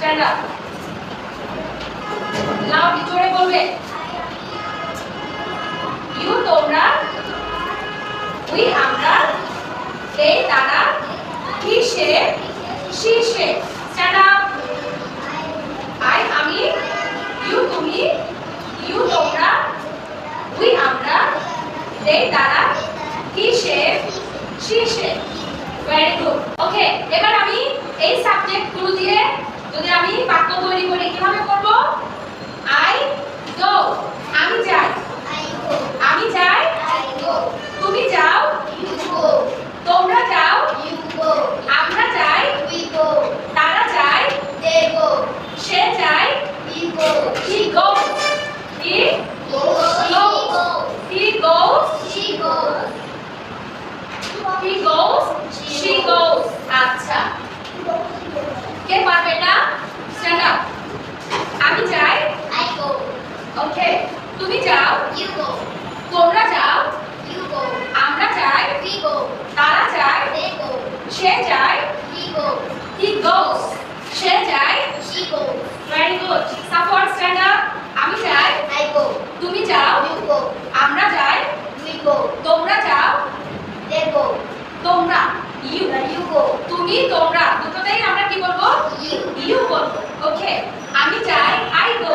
stand up loudly জোরে বলবে you তোমরা উই আমরা দে তারা হি সে she say stand up I আমি ইউ তুমি ইউ তোমরা উই আমরা দে তারা হি সে she say very good okay এবার আমি এই সাবজেক্ট গুলো দিয়ে যদি আমি বাক্য তৈরি করি কিভাবে করব আই গো আমি যাই আমি যাই তুমি যাও তোমরা যাও আমরা যাই তারা যায় সে যায় he goes he goes she goes আচ্ছা কে পারবে এটা স্ট্যান্ড আপ আমি যাই ওকে তুমি যাও তোমরা যাও আমরা যাই তারা যায় সে যায় he goes সে যায় very good support stand up আমি যাই তুমি যাও আমরা যাই তোমরা যাও তোমরা তুমি তোমরা দুটোতেই আমরা কি বলবো ইউ বলবো ওকে আমি যাই আই গো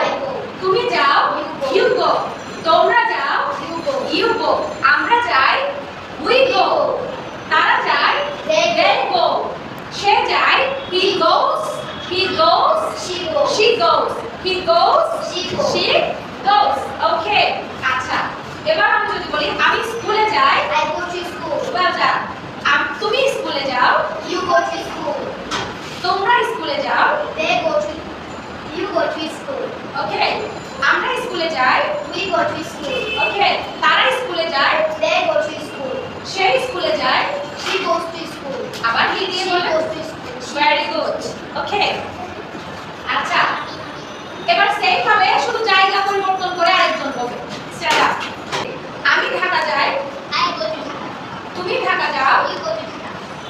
তুমি যাও ইউ গো তোমরা যাও ইউ গো আমরা যাই উই গো তারা যায় দে গো সে যায় he goes she goes ওকে আচ্ছা এবার আমি যদি বলি আমি স্কুলে যাই তুমি স্কুলে যাও তোমরা স্কুলে যাও ওকে আমরা স্কুলে যাই ওকে তারা স্কুলে যায় সে স্কুলে যায় আবার কি দিয়ে বলে ভেরি গুড ওকে আচ্ছা এবার সেম ভাবে শুধু জায়গা পরিবর্তন করে আরেকজন বলবে স্ট্যান্ড আপ আমি ঢাকা যাই তুমি ঢাকা যাও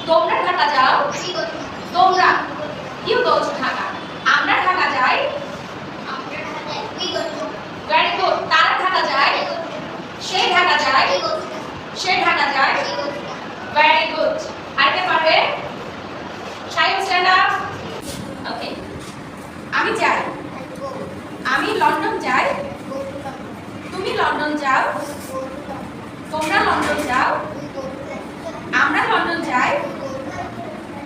তোমরা ঢাকা যাও তোমরা ইউ গো টু ঢাকা আমরা ঢাকা যাই ভেরি গুড তারা ঢাকা যায় সে ঢাকা যায় ভেরি গুড আরেকটা পারবে সাইড স্ট্যান্ড আপ ওকে আমি যাই আমি লন্ডন যাই তুমি লন্ডন যাও তোমরা লন্ডন যাও আমরা লন্ডন যাই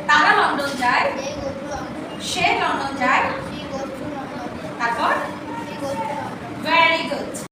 তারা লন্ডন যায় সে লন্ডন যায় তারপর